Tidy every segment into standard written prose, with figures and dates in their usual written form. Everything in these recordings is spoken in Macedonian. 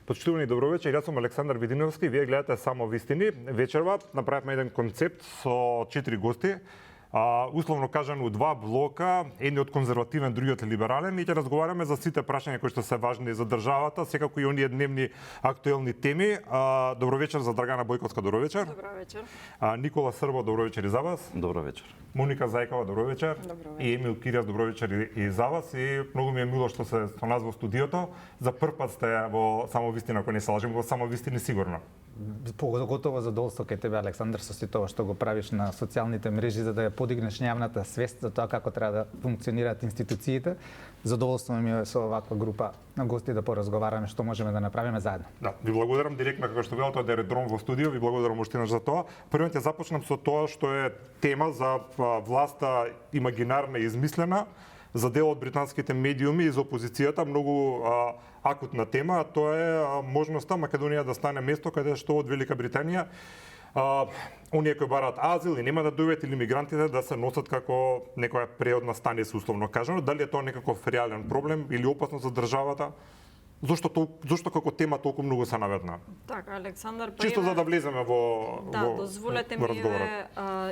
Почитувани добро вечер, јас сум Александар Видиновски, вие гледате Само вистини. Вечерва направивме еден концепт со 4 гости. Условно кажано 2 блока, едниот конзервативен, другиот либерален, и ќе разговараме за сите прашања кои што се важни за државата, секако и оние дневни актуелни теми. Добро вечер за Драгана Бојковска, добро вечер. Добро вечер. Никола Србо, добро вечер и за вас. Добро вечер. Моника Зајкова, добро вечер. Добро вечер. И Емил Киријас, добро вечер и за вас. И многу ми е мило што се со нас во студиото. За прв пат сте во Само вистина, ако не се лажем, во Само вистини сигурно. Поготово задоволство кај тебе, Александар, со сите тоа што го правиш на социјалните мрежи за да ја подигнеш јавната свест за тоа како треба да функционираат институциите. Задоволство ми е со оваква група на гости да поразговараме што можеме да направиме заедно. Да, ви благодарам директно како што велате да редром во студио, ви благодарам уште еднаш за тоа. Прво ќе започнам со тоа што е тема за власта имагинарна и измислена за дел од британските медиуми и за опозицијата, многу акутна тема, тоа е можноста Македонија да стане место каде што од Велика Британија оние кои бараат азил и нема да дојдат или мигрантите да се носат како некоја преодна станица, условно кажано. Дали е тоа некаков реален проблем или опасно за државата? Зошто како тема толку многу се наведна? Така, Александар, Чисто за да влеземе во дозволете ми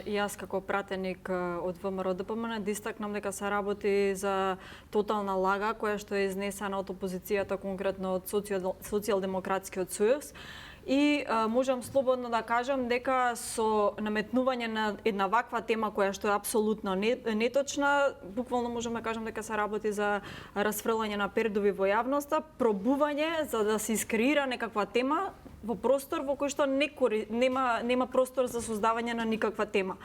јас како пратеник од ВМРО ДПМН да истакнам дека се работи за тотална лага која што е изнесена од опозицијата, конкретно од Социјалдемократскиот сојуз. И можам слободно да кажам дека со наметнување на една ваква тема која што е апсолутно неточна, буквално можеме да кажам дека се работи за расфрлање на пердови во јавноста, пробување за да се искреира некаква тема во простор во кој што нема простор за создавање на никаква тема.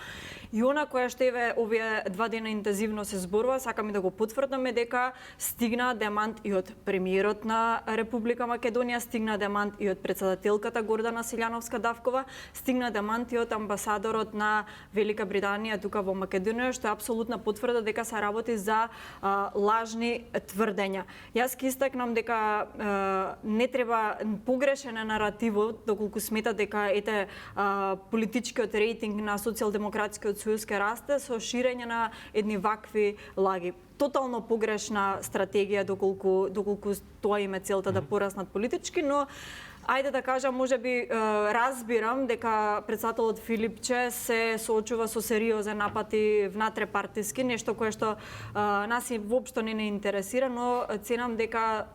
И она која што овие 2 дена интензивно се зборува, сакам и да го потврдам дека стигна демант и од премиерот на Република Македонија, стигна демант и од председателката Гордана Силјановска-Давкова, стигна демант и од амбасадорот на Велика Британија тука во Македонија, што е апсолутна потврда дека се работи за лажни тврдења. Јас ќе истакнам дека не треба погрешен е наративот, доколку смета дека политичкиот рейтинг на Социјалдемократскиот сојуз ке расте со ширење на едни вакви лаги. Тотално погрешна стратегија доколку тоа им е целта да пораснат политички, но ајде да кажам, можеби разбирам дека председателот Филипче се соочува со сериозен напати внатрепартиски, нешто кое што нас и воопшто не интересира, но ценам дека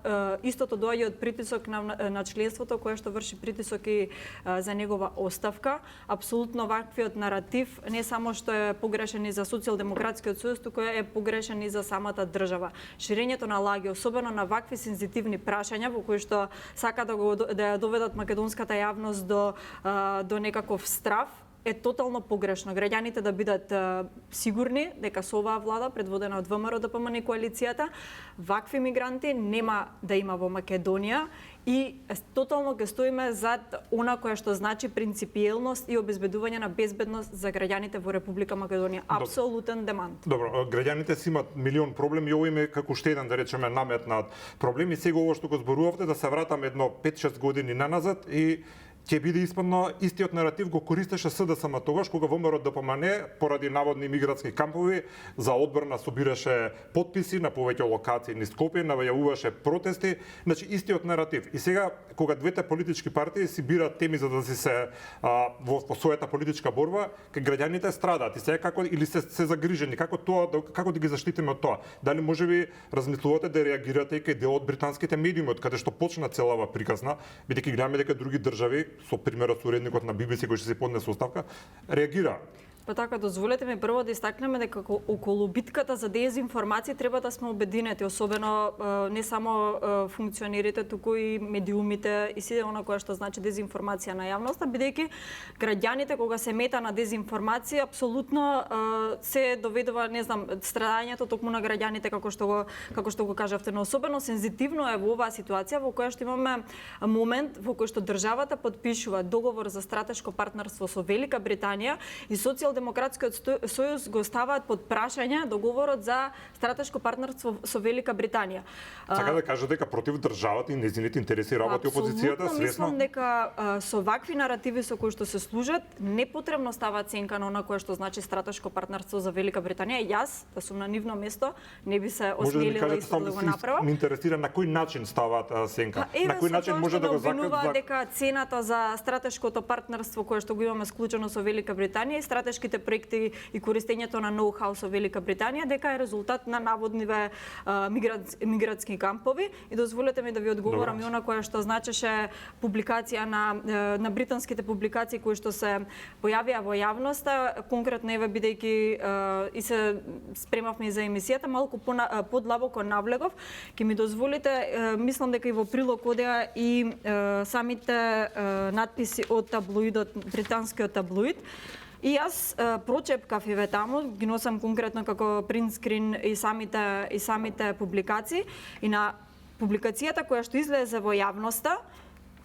истото доаѓа од притисок на членството кое што врши притисок и за негова оставка. Апсолутно ваквиот наратив не само што е погрешен и за Социјалдемократскиот сојуз, туку е погрешен и за самата држава. Ширењето на лаги, особено на вакви сензитивни прашања во кои што сака да доведат македонската јавност до некаков страв, е тотално погрешно. Граѓаните да бидат сигурни дека со оваа влада, предводена од ВМРО ДПМН и коалицијата, вакви мигранти нема да има во Македонија и тотално ќе стоиме зад она кое што значи принципиелност и обезбедување на безбедност за граѓаните во Република Македонија. Апсолутен демант. Добро, граѓаните си имат милион проблеми и ово им е како уште еден, да речеме, наметнат проблем. И сега ово што го зборувавте, да се вратаме едно 5-6 години наназад и ќе биде испадно истиот наратив го користеше СДСМ тогаш кога ВМРО ДПМН поради наводни мигратски кампови за одбрана собираше потписи на повеќе локации низ Скопје, навајуваше протести, значи истиот наратив. И сега кога двете политички партии си бираат теми за да се во својата политичка борба, кај граѓаните страдаат и сега како или се загрижени, како да ги заштитиме од тоа? Дали можеби размислувате да реагирате и кај дел од британските медиуми од каде што почна целава приказна, бидејќи гледаме дека други држави со примерот со уредникот на BBC кој ќе се поднесе оставка, реагира. Па така, дозволете ми прво да истакнеме дека околу битката за дезинформација треба да сме обединети, особено не само функционерите, туку и медиумите и сите она кое што значи дезинформација на јавноста, бидејќи граѓаните кога се мета на дезинформација апсолутно се доведува, не знам, страдањето токму на граѓаните како што го кажавте, но особено сензитивно е во оваа ситуација во која што имаме момент во кој што државата подпишува договор за стратешко партнерство со Велика Британија и Демократскиот сојуз го ставаат под прашање договорот за стратешко партнерство со Велика Британија. Сака да кажа дека против државата и нејзините интереси работи опозицијата свесно. Мислам дека со вакви наративи со кои што се служат, непотребно става ценка на она кое што значи стратешко партнерство за Велика Британија. Јас, да сум на нивно место, не би се осмелила исто да го направам. Ме интересира на кој начин ставаат сенка. На кој начин може да го закажат дека цената за стратешкото партнерство кое што го имаме склучено со Велика Британија и стратешките проекти и користењето на ноу-хау со Велика Британија дека е резултат на наводниве мигрантски кампови. И дозволете ми да ви одговорам и она кое што значеше публикација на британските публикации кои што се појавија во јавноста, конкретно еве бидејќи и се спремавме за емисијата, малку подлабоко навлегов, ќе ми дозволите, мислам дека и во прилог одеа и самите надписи од таблоидот, британскиот таблоид. И јас прочепкав еве таму, ги носам конкретно како принтскрин и самите публикации. И на публикацијата која што излезе во јавноста,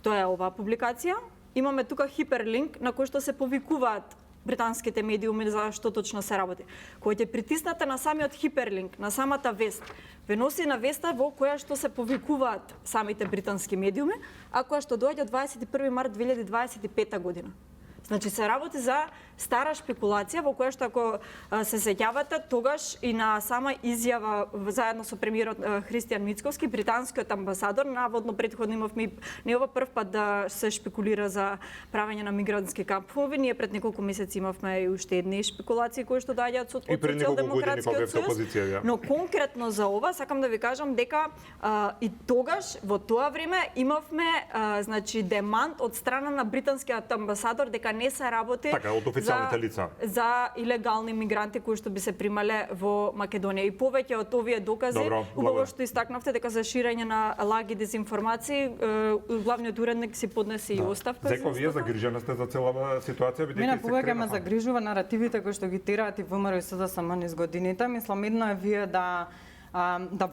тоа е оваа публикација, имаме тука хиперлинк на кој што се повикуваат британските медиуми за што точно се работи. Кога ќе притиснете на самиот хиперлинк, на самата вест, ве носи на веста во која што се повикуваат самите британски медиуми, а која што доаѓа 21 март 2025 година. Значи се работи за стара шпекулација во која што ако се сеќавате тогаш и на сама изјава заедно со премиерот Христијан Мицковски, британскиот амбасадор, наводно претходно имавме не ова прв пат да се шпекулира за правење на мигрантски кампови. Ние пред неколку месеци имавме и уште едни шпекулации кои што доаѓаат од Социјалдемократскиот сојуз. Но конкретно за ова сакам да ви кажам дека и тогаш во тоа време имавме значи демант од страна на британскиот амбасадор дека не се работи за илегални мигранти кои што би се примале во Македонија. И повеќе од овие докази, убаво што истакнавте дека за ширење на лаги дезинформации, главниот уредник си поднесе и оставка. Зеко, вие загрижена сте за целава ситуација, бидејќи мене повеќе ме загрижува наративите кои што ги тераат и ВМРО и СДСМ низ годините. Мислам, едно е вие да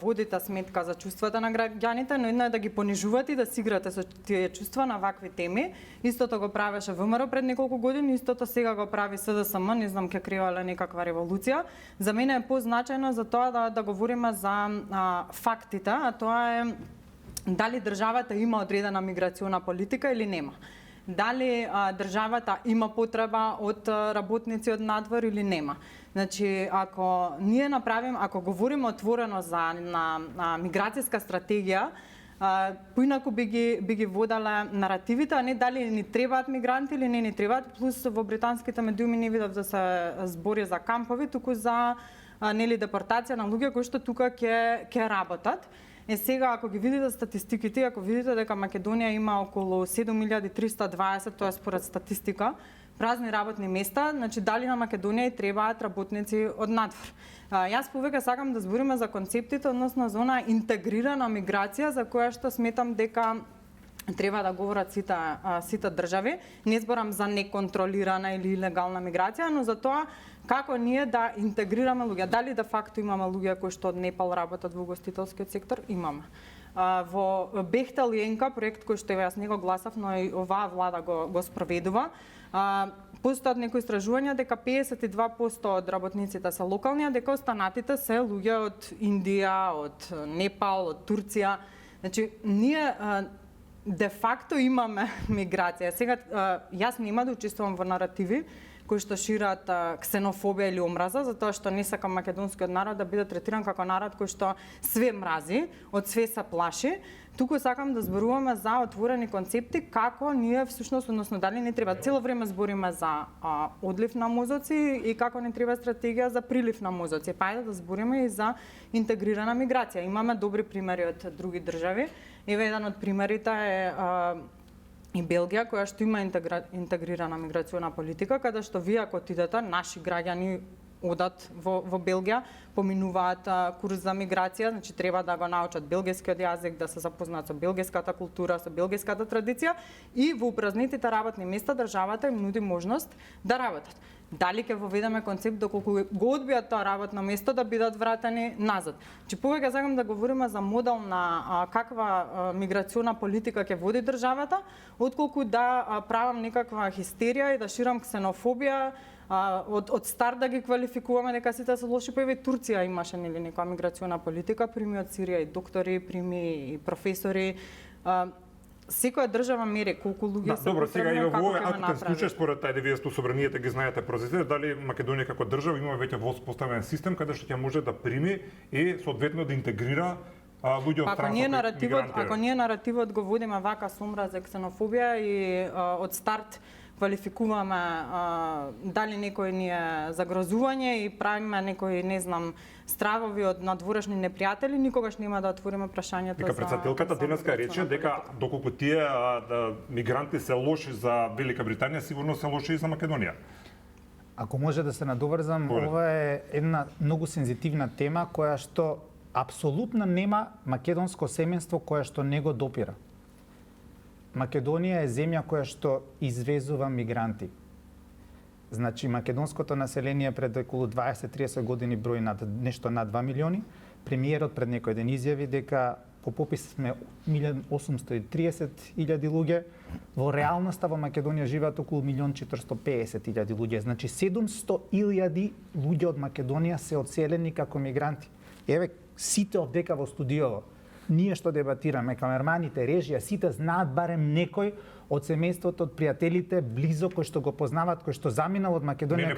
водите сметка за чувствата на граѓаните, но едно е да ги понижувате и да си играте со тие чувства на вакви теми. Истото го правеше ВМРО пред неколку години, истото сега го прави СДСМ, не знам ќе креале некаква револуција. За мене е позначајно за тоа да говориме за фактите, а тоа е дали државата има одредена миграциона политика или нема. Дали државата има потреба од работници од надвор или нема. Значи, ако ние ако говориме отворено за миграцијска стратегија, поинаку би ги водале наративите, а не дали ни требаат мигранти или не ни требаат. Плюс во британските медиуми не видов да се збори за кампови, туку за депортација на луѓе кои што тука ќе работат. Сега, ако ги видите статистиките, ако видите дека Македонија има околу 7320, тоа е според статистика, празни работни места, значи дали на Македонија требаат работници од надвор. Јас повеќе сакам да збориме за концептите, односно за она интегрирана миграција за која што сметам дека треба да говорат сите држави. Не зборам за неконтролирана или илегална миграција, но за тоа како ние да интегрираме луѓе. Дали де факто имаме луѓе кои што од Непал работат во угостителскиот сектор? Имаме. Во Бехтел и ЕНКА, проект кој што јас не го гласав, но и оваа влада го спроведува, постојат некои истражувања дека 52% од работниците се локални, а дека останатите се луѓе од Индија, од Непал, од Турција. Значи, ние де факто имаме миграција. Сега, јас нема да учествувам во наративи кои што шират ксенофобија или омраза, затоа што не сакам македонскиот народ да биде третиран како народ кој што све мрази, од све се плаши. Туку сакам да зборуваме за отворени концепти како ние всушност, односно дали не треба, цело време збориме за одлив на мозоци и како не треба стратегија за прилив на мозоци. Па ајде да збориме и за интегрирана миграција. Имаме добри примери од други држави. Еве еден од примерите е и Белгија, која што има интегрирана миграциона политика, каде што вие ако отидете, наши граѓани одат во Белгија, поминуваат курс за миграција, значи треба да го научат белгискиот јазик, да се запознаат со белгиската култура, со белгиската традиција и во упразнетите работни места државата им нуди можност да работат. Дали ќе воведеме концепт доколку го одбијат тоа работно место да бидат вратени назад. Че повеќе сакам да говориме за модел на каква миграциона политика ќе води државата, отколку да правам некаква хистерија и да ширам ксенофобија од старт да ги квалификуваме дека сите се лоши, па и Турција имаше нели некоја миграциона политика, прими од Сирија и доктори, прими и професори. Секоја држава мери колку луѓе се добро, сега и во овој актен направи. случај според тај 90 собранијата ги знаете процесите, дали Македонија како држава има веќе воспоставен систем каде што ќе може да прими и соодветно да интегрира луѓе од странство. Ако ние наративот го водиме вака со омраза и ксенофобија и од старт квалификуваме дали некој ни е загрозување и правиме некои, не знам, стравови од надворешни непријатели, никогаш нема да отвориме прашањето за председателката денеска рече дека доколку тие мигранти се лоши за Велика Британија, сигурно се лоши и за Македонија. Ако може да се надоврзам, ова е една многу сензитивна тема која што апсолутно нема македонско семејство кое што не го допира. Македонија е земја која што извезува мигранти. Значи, македонското население пред околу 20-30 години брои нешто над 2 милиони. Премиерот пред некој ден изјави дека по попис сме 1.830.000 луѓе. Во реалноста во Македонија живеат околу 1.450.000 луѓе. Значи, 700.000 луѓе од Македонија се одселени како мигранти. Еве, сите овдека во студиово, ние што дебатираме, камерманите, режија, сите знаат барем некој од семејството, од пријателите близо кои што го познаваат, кои што заминал од Македонија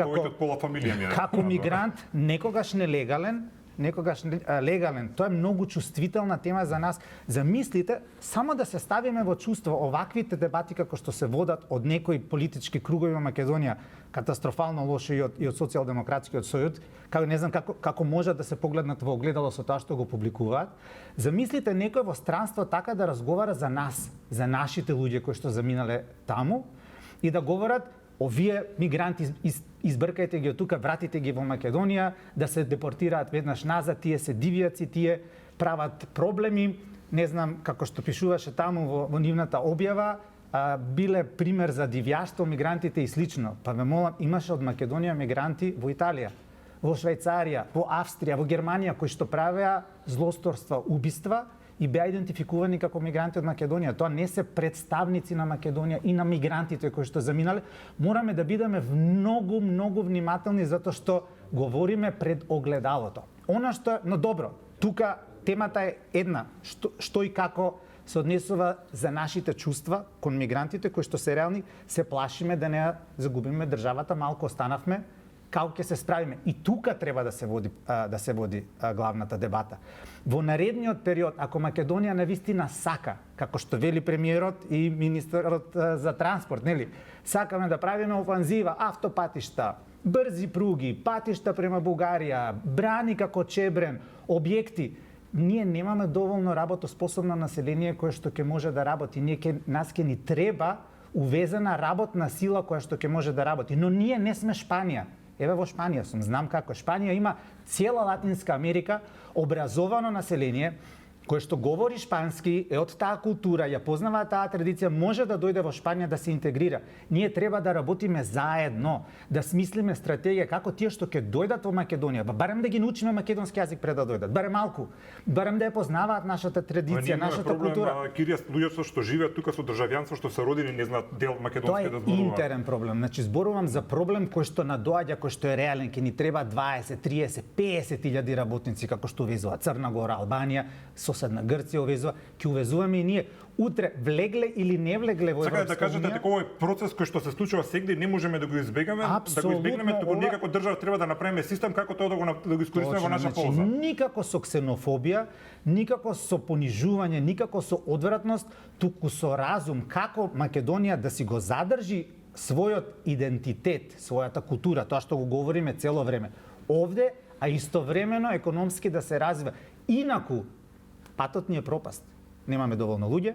како мигрант, некогаш нелегален, некогаш легален. Тоа е многу чувствителна тема за нас. Замислите, само да се ставиме во чувство оваквите дебати како што се водат од некои политички кругови во Македонија, катастрофално лошо и од социјалдемократскиот сојуз, како не знам како може да се погледнат во огледало со тоа што го публикуваат. Замислите некој во странство така да разговара за нас, за нашите луѓе кои што заминале таму и да говорат овие мигранти избркајте ги од тука, вратите ги во Македонија, да се депортираат веднаш назад, тие се дивјаци, тие прават проблеми, не знам како што пишуваше таму во нивната објава, биле пример за дивјаштво мигрантите и слично. Па ме молам, имаше од Македонија мигранти во Италија, во Швајцарија, во Австрија, во Германија кои што правеа злосторства, убиства и беа идентификувани како мигранти од Македонија. Тоа не се представници на Македонија и на мигрантите кои што заминале. Мораме да бидеме многу внимателни затоа што говориме пред огледалото. Она што но добро, тука темата е една, што и како се однесува за нашите чувства кон мигрантите кои што се реални, се плашиме да не загубиме државата, малку останавме, како ќе се справиме. И тука треба да се води главната дебата. Во наредниот период, ако Македонија навистина сака, како што вели премиерот и министерот за транспорт, нели, сакаме да правиме офанзива, автопатишта, брзи пруги, патишта према Бугарија, брани како Чебрен, објекти, ние немаме доволно работоспособно население кое што ќе може да работи. Нас ќе ни треба увезена работна сила која што ќе може да работи. Но ние не сме Шпанија. Еве во Шпанија сум, знам како. Шпанија има цела Латинска Америка, образовано население, кое што говори шпански, е од таа култура, ја познава таа традиција, може да дојде во Шпанија да се интегрира. Ние треба да работиме заедно, да смислиме стратегија како тие што ќе дојдат во Македонија, барем да ги научиме македонски јазик пред да дојдат, барем малку, барем да ја познаваат нашата традиција, нашата култура. Кирија, луѓето што живеат тука со државјанство, што се родени не знаат дел македонски да зборуваат. Тоа е интерен проблем. Значи зборувам за проблем кој што надоаѓа, кој што е реален, ќе ни треба 20, 30, 50.000 работници како што увезува Црна Гора, Албанија, соседна Грција увезува, ќе увезуваме и ние. Утре влегле или не влегле во Европска унија. Сакате да кажете дека овој процес кој што се случува сегде не можеме да го избегнеме, туку ние како држава треба да направиме систем како тоа да го искористиме во наша полза. Никако со ксенофобија, никако со понижување, никако со одвратност, туку со разум како Македонија да си го задржи својот идентитет, својата култура, тоа што го говориме цело време. Овде, а истовремено економски да се развива. Инаку патот ни е пропаст. Немаме доволно луѓе,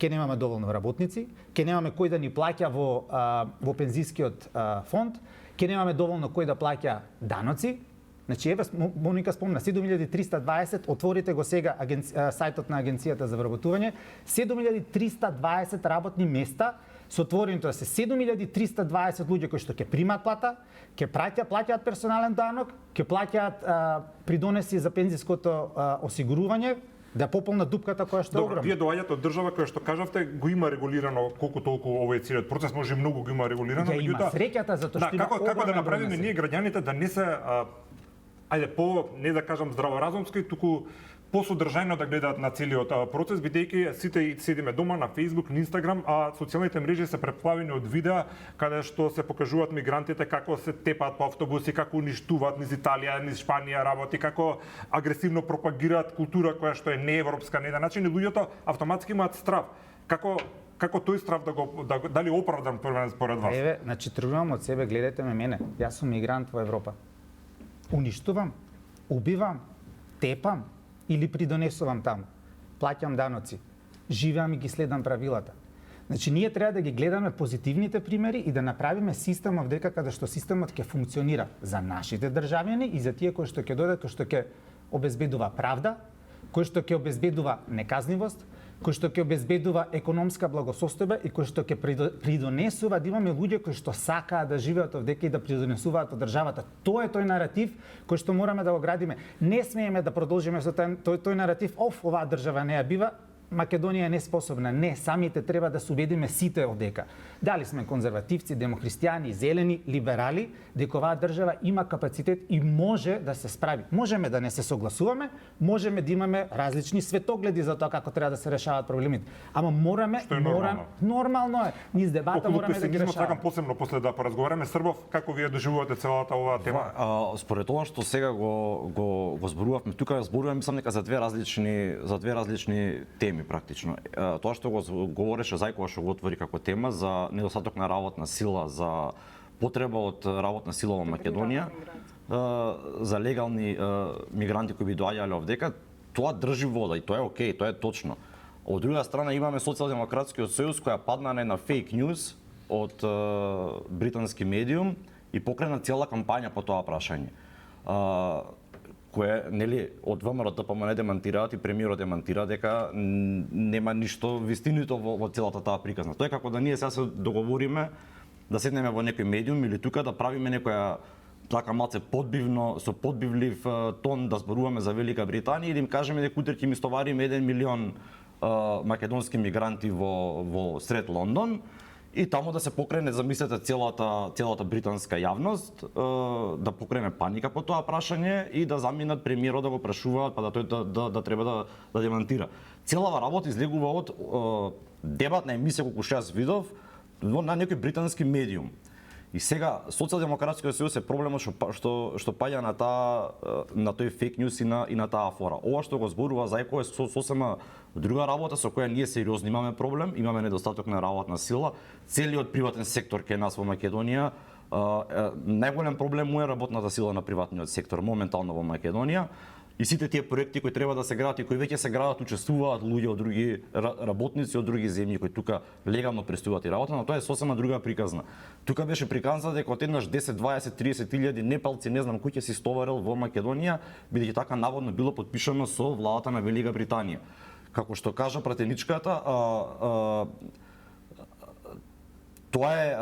ќе немаме доволно работници, ќе немаме кој да ни плаќа во пензискиот фонд, ќе немаме доволно кој да плаќа даноци. Значи, еве, Моника спомна, 7320, отворите го сега сајтот на Агенцијата за вработување, 7320 работни места, со отвореното да се 7320 луѓе кои што ќе примаат плата, ќе плаќаат персонален данок, ќе плаќаат придонеси за пензиското осигурување, да пополнат дупката која што е Добро, огромна. вие доаѓате од држава која што кажавте го има регулирано колку толку овој целиот процес, може и многу го има регулирано, Ја има среќата затоа што има како да огромен направиме број ние граѓаните да не се ајде по не да кажам здраворазумски, туку посодржајно да гледаат на целиот процес, бидејќи сите седиме дома на Facebook, на Instagram, а социјалните мрежи се преплавени од видеа каде што се покажуваат мигрантите како се тепаат по автобуси, како уништуваат низ Италија, низ Шпанија работи, како агресивно пропагираат култура која што е неевропска на еден начин и луѓето автоматски имаат страв. Како тој страв дали оправдан според вас? Еве, значи тргнувам од себе, гледајте мене. Јас сум мигрант во Европа. Уништувам, убивам, тепам или придонесувам таму. Плаќам даноци. Живеам и ги следам правилата. Значи ние треба да ги гледаме позитивните примери и да направиме системот дека каде што системот ќе функционира за нашите државјани и за тие кои што ќе дојдат, кои што ќе обезбедува правда, кои што ќе обезбедува неказнивост, кој што ќе обезбедува економска благосостојба и кој што ќе придонесува да имаме луѓе кои што сакаат да живеат овдека и да придонесуваат од државата. Тоа е тој наратив кој што мораме да го градиме. Не смееме да продолжиме со тој наратив, оваа држава не ја бива, Македонија е неспособна. Не, самите треба да се убедиме сите овдека. Дали сме конзервативци, демохристијани, зелени, либерали, дека оваа држава има капацитет и може да се справи. Можеме да не се согласуваме, можеме да имаме различни светогледи за тоа како треба да се решаваат проблемите. Ама мораме, нормално е. Низ дебата мораме да ги решаваме. Сакам посебно после да поразговараме. Србов, како вие доживувате целата оваа тема? Според тоа што сега го зборувавме, тука зборуваме мислам дека за две различни теми практично. Тоа што го говореше Зајкова што го отвори како тема за недостаток на работна сила, за потреба од работна сила во Македонија, за легални мигранти кои би доаѓале овдека, тоа држи вода и тоа е окей, тоа е точно. Од друга страна имаме Социјалдемократскиот сојуз која падна на фейк ньюс од британски медиум и покрена цела кампања по тоа прашање. Кое нели од ВМРО ДПМН демантираат и премиерот демантира дека нема ништо вистинито во целата таа приказна. Тоа е како да ние сега се договориме да седнеме во некој медиум или тука да правиме некоја така малце подбивно со подбивлив тон да зборуваме за Велика Британија и да им кажеме дека утре ќе ми стовариме 1 милион македонски мигранти во сред Лондон. И таму да се покрене, замислете, целата британска јавност, да покрене паника по тоа прашање и да заминат премиерот да го прашуваат, па да тој да треба да демантира. Целава работа излегува од дебатна емисија колку што јас видов на некој британски медиум. И сега Социјалдемократскиот сојуз е проблемот што паѓа на тој фейк ньюс и на таа фора. Ова што го зборува Зајко е сосема друга работа со која ние сериозно имаме проблем, имаме недостаток на работна сила. Целиот приватен сектор кај нас во Македонија, најголем проблем му е работната сила на приватниот сектор моментално во Македонија. И сите тие проекти кои треба да се градат и кои веќе се градат, учествуваат луѓе од други работници од други земји кои тука легално пристигуваат и работат, но тоа е сосема друга приказна. Тука беше приказна дека одеднаш 10, 20, 30 илјади непалци, не знам кој ќе се стоварил во Македонија, бидејќи така наводно било подпишано со владата на Велика Британија. Како што кажа пратеничката, тоа е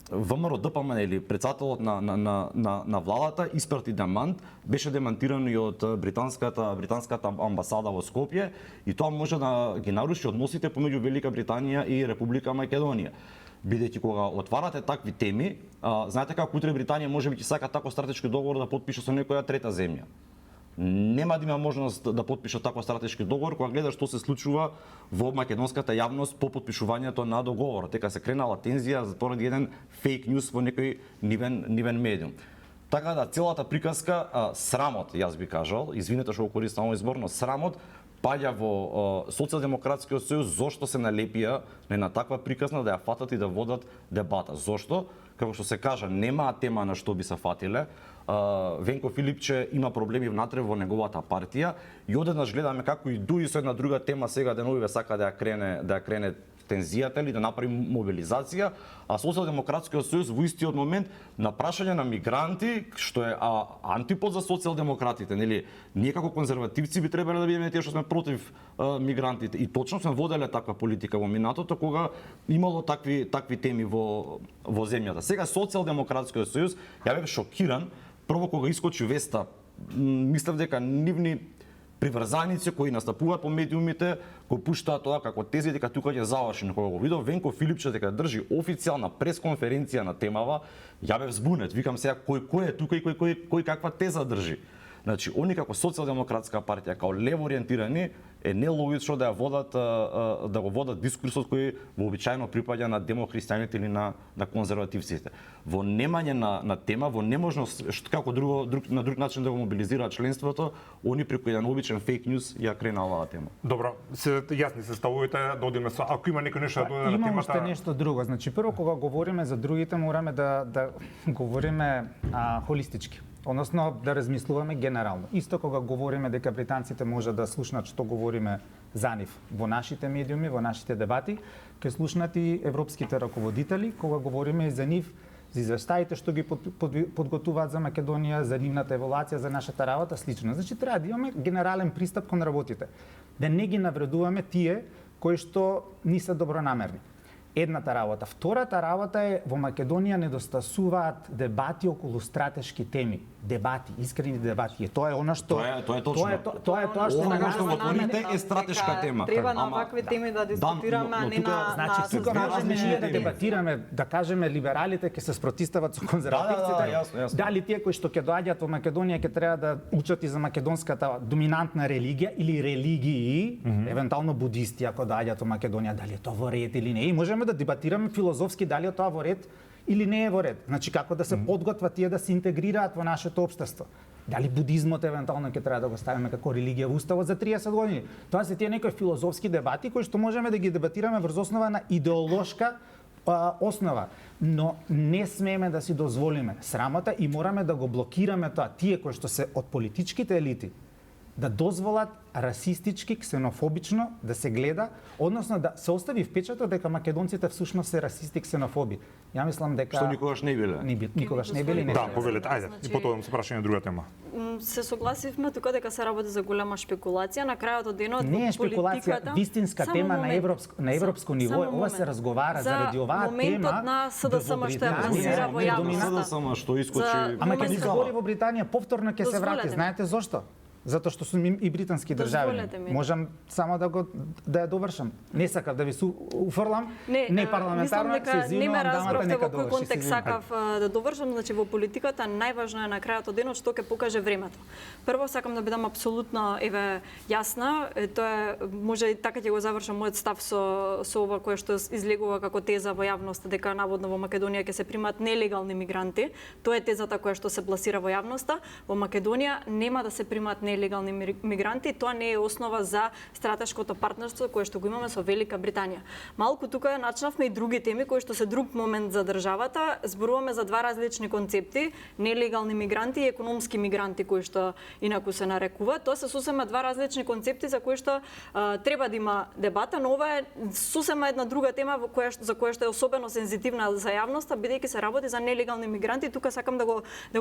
ВМРО ДПМН или председателот на владата испрати демант, беше демантиран и од британската амбасада во Скопје и тоа може да ги наруши односите помеѓу Велика Британија и Република Македонија. Бидејќи кога отварате такви теми, знаете како утре Британија можеби ќе сака тако стратешки договор да потпише со некоја трета земја. Нема да има можност да потпише таков стратешки договор кога гледаш што се случува во македонската јавност по потпишувањето на договорот. Дека се кренала тензија поради еден фейк ньюс во некој нивен медиум. Така да целата приказка срамот, јас би кажал, извинете што го користам овој збор, но срамот паѓа во Социјалдемократскиот сојуз зошто се налепија на таква приказна да ја фатат и да водат дебата. Зошто? Како што се кажа, нема тема на што би се фатиле. Венко Филипче има проблеми внатре во неговата партија и одеднаш гледаме како и дури со една друга тема сега деновиве сака да ја крене тензијата или да направи мобилизација, а Социјалдемократскиот сојуз во истиот момент на прашање на мигранти, што е антипод за социјалдемократите, нели? Ние како конзервативци би требале да бидеме тие што сме против мигрантите и точно сме воделе таква политика во минатото кога имало такви теми во земјата. Сега Социјалдемократскиот сојуз ја бев шокиран прво кога искочи веста, мислев дека нивни приврзаници кои настапуваат по медиумите, го пуштаат тоа како тези дека тука ќе заврши. Кога го видов Венко Филипче дека држи официјална пресконференција на темава, ја бев збунет. Викам сега кој е тука и кој каква теза држи. Значи, они како социјалдемократска партија, како лево ориентирани, е нелогично да го водат дискурсот кој вообичаено припаѓа на демохристијаните или на конзервативците. Во немање на тема, во неможност како на друг начин да го мобилизираат членството, они преку еден обичен фейк ньюс ја крена оваа тема. Добро, јасни се ставувате, да одиме со ако има некој нешто да додаде на темата. Има уште нешто друго. Значи прво кога говориме за другите мораме да говориме холистички. Односно да размислуваме генерално. Исто кога говориме дека британците може да слушнат што говориме за нив во нашите медиуми, во нашите дебати, ќе слушнат и европските раководители кога говориме и за нив, за извештаите што ги подготуваат за Македонија, за нивната еволуација, за нашата работа, слично. Значи треба да имаме генерален пристап кон работите. Да не ги навредуваме тие кои што не се добронамерни. Едната работа. Втората работа е во Македонија недостасуваат дебати околу стратешки теми. Дебати, искрени дебати. Тоа е она што Тоа е точно. Тоа е тоа што Она што на го говорите е стратешка тема. Треба на вакви теми да дискутираме, а не на Значи тука можеме ние да дебатираме, да кажеме либералите ќе се спротивстават со конзервативците. јасно. Дали тие кои што ќе доаѓаат во Македонија ќе треба да учат и за македонската доминантна религија или религии, евентуално будисти ако доаѓаат во Македонија, дали е тоа во ред или не. И можеме да дебатираме филозофски дали е тоа во ред или не е во ред. Значи како да се подготват тие да се интегрираат во нашето општество. Дали будизмот евентуално ќе треба да го ставиме како религија во уставот за 30 години. Тоа се тие некои филозофски дебати кои што можеме да ги дебатираме врз основа на идеолошка основа, но не смееме да си дозволиме срамота и мораме да го блокираме тоа. Тие кои што се од политичките елити да дозволат расистички, ксенофобично да се гледа, односно да се остави впечаток дека македонците всушност се расисти, ксенофоби. Ја мислам дека Што никогаш не биле. Никогаш не били. Да, повелете, ајде. И потоа се прашање друга тема. Се согласивме тука дека се работи за голема шпекулација. На крајот од денот не е шпекулација, вистинска тема на европско ниво. Ова се разговара заради оваа тема. Моментот на СДСМ што ја пласира во јавноста. Само што искочи. Ама ќе се збори во Британија повторно ќе се врати. Знаете зошто? Затоа што сум и британски државјани. Можам само да ја довршам. Не сакав да ви уфрлам, не парламентарно, се извинувам, дамата нека доврши. Во кој контекст сакав да довршам, значи во политиката најважно е на крајот од денот што ќе покаже времето. Прво сакам да бидам апсолутно јасна, тоа е може и така ќе го завршам мојот став со ова кое што излегува како теза во јавноста дека наводно во Македонија ќе се примат нелегални мигранти. Тоа е тезата која што се пласира во јавноста. Во Македонија нема да се примат нелегални мигранти, тоа не е основа за стратешкото партнерство кое што го имаме со Велика Британија. Малку тука начнавме и други теми кои што се друг момент за државата. Зборуваме за два различни концепти, нелегални мигранти и економски мигранти кои што инаку се нарекуваат. Тоа се сосема два различни концепти за кои што треба да има дебата, но ова е сосема една друга тема за која што е особено сензитивна за јавноста, бидејќи се работи за нелегални мигранти. Тука сакам да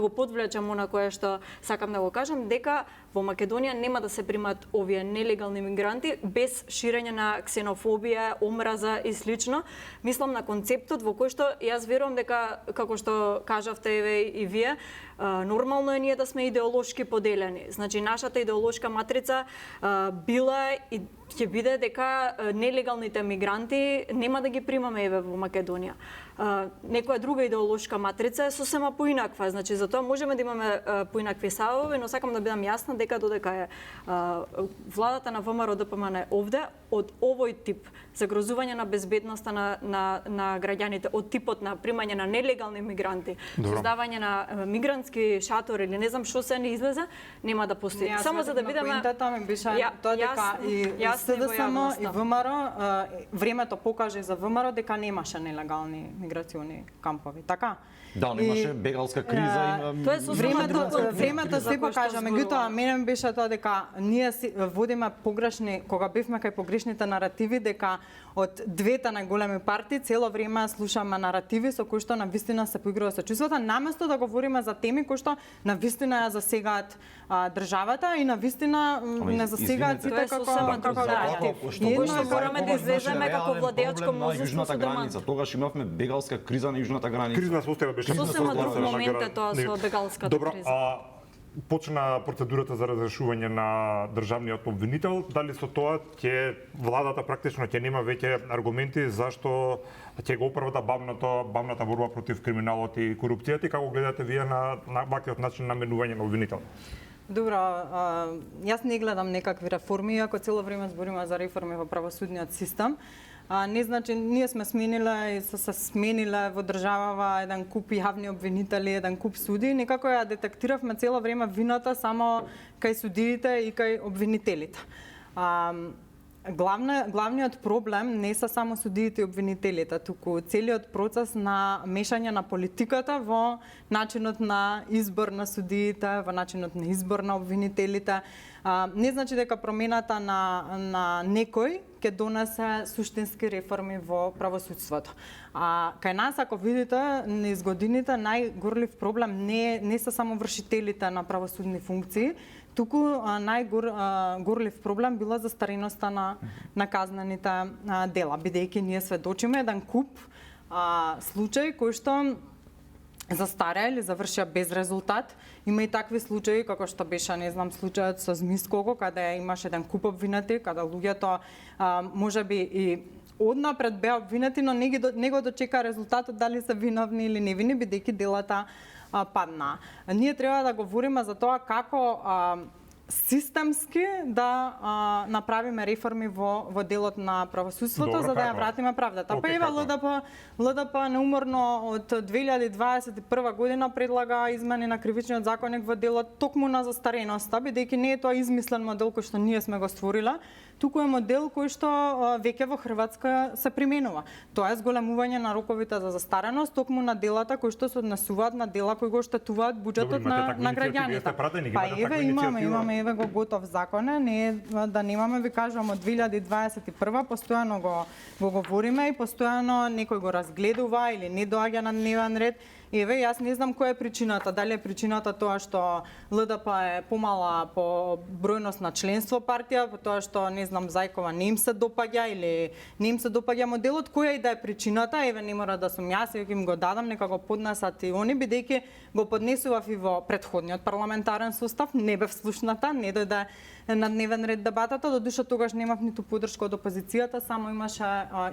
го подвлечам она кое што сакам да го кажам, дека во Македонија нема да се примат овие нелегални мигранти без ширење на ксенофобија, омраза и слично. Мислам на концептот во кој што јас верувам дека, како што кажавте и вие, нормално е ние да сме идеолошки поделени. Значи, нашата идеолошка матрица била и ќе биде дека нелегалните мигранти нема да ги примаме во Македонија. Некоја друга идеолошка матрица е сосема поинаква, значи за тоа можеме да имаме поинакви ставови, но сакам да бидам јасна дека додека е владата на ВМРО ДПМН овде, од овој тип загрозување на безбедноста на граѓаните, од типот на примање на нелегални мигранти, создавање на мигрантски шатор или не знам што се не излезе, нема да постои. Само за да бидеме поинтата ми беше тоа дека и СДСМ и ВМРО времето покаже за ВМРО дека немаше нелегални миграциони кампови, така? Да, немаше бегалска криза и тоа е времето се покажа, меѓутоа мене беше тоа дека ние водиме погрешни, кога бевме кај погрешните наративи, дека од двете најголеми партии цело време слушаме наративи со кои што навистина се поигрува со чувствата, наместо да говориме за теми кои што навистина ја засегаат државата и навистина не засегаат сите како Едно е мораме да излеземе како владеачко мнозинство со граница. Тогаш имавме бегалска криза на јужната граница. Кризна состојба беше сосема друг момент е тоа со бегалската криза. Добро, почна процедурата за разрешување на државниот обвинител, дали со тоа ќе владата практично ќе нема веќе аргументи зашто ќе го оправда бавната борба против криминалот и корупцијата и како гледате вие на ваквиот начин на менување на обвинител? Добро, јас не гледам некакви реформи, иако цело време збориме за реформи во правосудниот систем. Не значи, ние сме смениле и се смениле во државава еден куп јавни обвинители, еден куп суди, некако ја детектиравме цело време вината само кај судиите и кај обвинителите. Главниот проблем не се само судиите и обвинителите, туку целиот процес на мешање на политиката во начинот на избор на судиите, во начинот на избор на обвинителите. Не значи дека промената на некој ќе донесе суштински реформи во правосудството. Кај нас, ако видите, низ годините најгорлив проблем не се само вршителите на правосудни функции, туку најгорлив проблем била застареноста на казнените дела, бидејќи ние сведочиме еден куп случаи кои што застараа или завршија без резултат. Има и такви случаи, како што беше, не знам, случајот со Змиского, каде имаше еден куп обвинети, каде луѓето можеби и однапред беа обвинети, но не го дочека резултатот дали се виновни или невини, бидејќи делата падна. Ние треба да говориме за тоа како системски да направиме реформи во делот на правосудството. Добро, за да ја вратиме правдата. Па еве ЛДП неуморно од 2021 година предлага измени на кривичниот законник во делот токму на застареноста, бидејќи не е тоа измислен модел кој што ние сме го створиле, туку е модел кој што веќе во Хрватска се применува. Тоа е зголемување на роковите за застареност токму на делата кои што се однесуваат на дела кои го оштетуваат буџетот на граѓаните. Па еве имаме еве го готов закон, не е да немаме, ви кажувам, од 2021 постојано го говориме и постојано некој го разгледува или не доаѓа на дневен ред. Еве, јас не знам која е причината. Дали е причината тоа што ЛДП е помала по бројност на членство партија, по тоа што, не знам, Зајкова не им се допаѓа или не им се допаѓа моделот, која и да е причината, еве не мора да сум јас, ќе им го дадам, нека го поднесат и они, бидејќи го поднесував и во претходниот парламентарен состав, не бев слушната, не дојде на дневен ред дебатата, додуша тогаш немав ниту поддршка од опозицијата, само имаше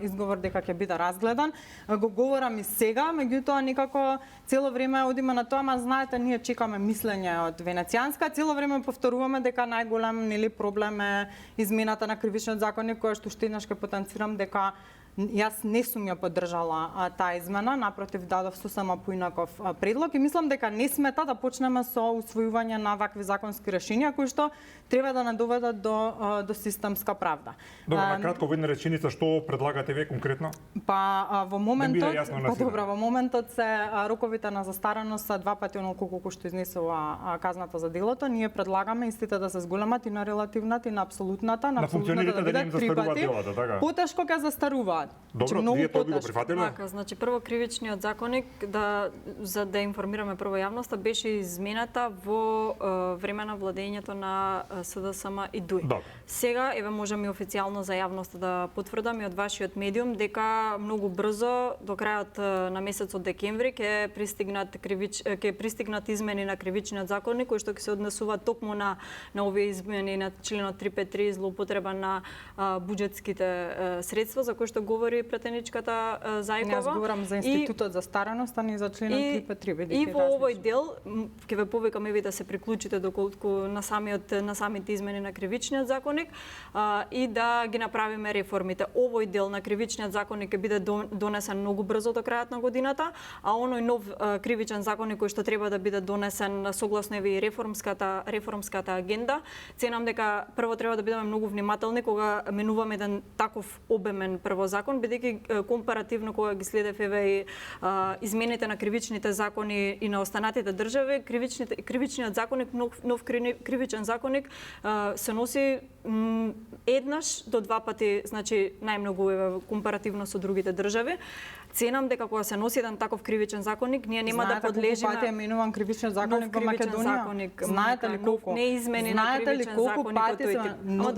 изговор дека ќе биде разгледан. Го говорам и сега, меѓутоа некако цело време одиме на тоа, ама знаете, ние чекаме мислење од Венецијанска, цело време повторуваме дека најголем проблем е измената на кривичниот законник, која што уште еднаш ќе потенцирам дека јас не сум ја поддржала таа измена, напротив дадов сосема поинаков предлог и мислам дека не смета да почнеме со усвојување на вакви законски решенија кои што треба да надоведат до системска правда. Добро, на кратко во една реченица што предлагате вие конкретно? Па во моментот се роковите на застареност се два пати онолку колку што изнесува казната за делото. Ние предлагаме истите да се зголемат и на релативната и на апсолутната, на функционерите да им застаруваат делата, така? Потешко ќе застаруваат. Добро, вие тоа би го прифатиле? Така, значи прво кривичниот законник за да информираме прво јавноста беше измената во време на владењето на СДСМ и ДУИ. Сега еве можеме официјално за јавноста да потврдам и од вашиот медиум дека многу брзо до крајот на месецот декември ќе пристигнат измени на кривичниот законник кои што ќе се однесуваат токму на овие измени на членот 353 злоупотреба на буџетските средства за кои што говори претеничката Зајкова. Јас говорам за институтот за стареност, а не за членот 353. И во овој дел ќе ве повикам еве да се приклучите доколку на самите измени на кривичниот законник и да ги направиме реформите. Овој дел на кривичниот законник ќе биде донесен многу брзо до крајот на годината, а оној нов кривичен законник кој што треба да биде донесен согласно еве реформската агенда, ценам дека прво треба да бидеме многу внимателни кога менуваме еден таков обемен прво закон, бидејќи компаративно кога ги следев еве и измените на кривичните закони и на останатите држави, кривичниот законник, нов кривичен законник се носи еднаш до два пати, значи најмногу еве компаративно со другите држави. Ценам дека кога се носи еден таков кривичен законник, ние нема да подлежи на пати е менуван кривичен законник во Македонија. Знаете ли колку? Не измени на кривичен законник пати се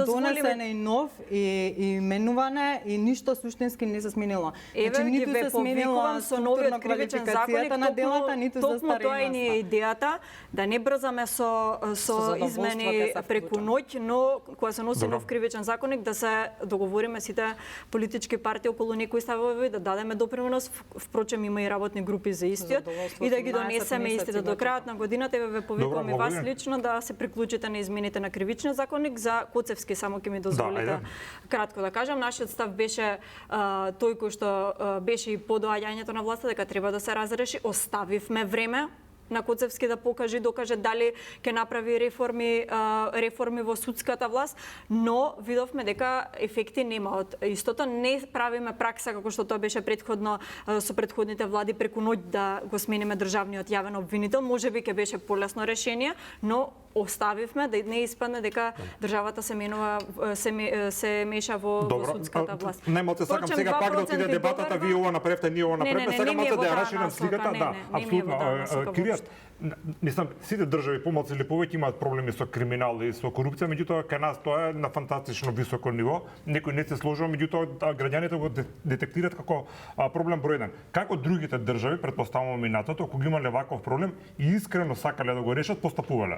донесен и нов и менуване и ништо суштински не се сменило. Еве ги ниту ве се сменила повикувам со новиот структурно кривичен квалификацијата законник, на делата, ниту токму тоа и ни е застареността. идејата, да не брзаме со задоволство измени ќе се преку вклучам. ноќ, но кога се носи Добро. нов кривичен законник, да се договориме сите политички партии околу некои ставови, да дадеме допринос, впрочем има и работни групи за истиот, Задоволство и да ги 18 донесеме месеци истите до веќе. крајот на годината, и ве повикувам и вас благодарам. лично да се приклучите на измените на кривичен законник. За Коцевски само ќе ми дозволите ајде. кратко да кажам, нашиот став беше тој кој што беше и по доаѓањето на власта дека треба да се разреши. Оставивме време на Коцевски да покаже и докаже дали ќе направи реформи во судската власт, но видовме дека ефекти нема од истото. Не правиме пракса како што тоа беше претходно со претходните влади преку ноќ да го смениме државниот јавен обвинител. Можеби ќе беше полесно решение, но оставивме да не испадне дека државата се менува се меша во судската власт. Немалце сакам Впрочем, сега пак да отиде 2% дебатата, доверба- вие ова направете, ние ова Не, направиме, не, сега не ми е малце во да ја таа расширам насока, сликата, не, да, не ми е во таа насока Киријат, воопшто. мислам, сите држави помалку или повеќе имаат проблеми со криминал и со корупција, меѓутоа кај нас тоа е на фантастично високо ниво. Некој не се сложува, меѓутоа граѓаните го детектираат како проблем број 1. Како другите држави, претпоставувам минатото, кога имале ваков проблем и искрено сакале да го решат, постапувале?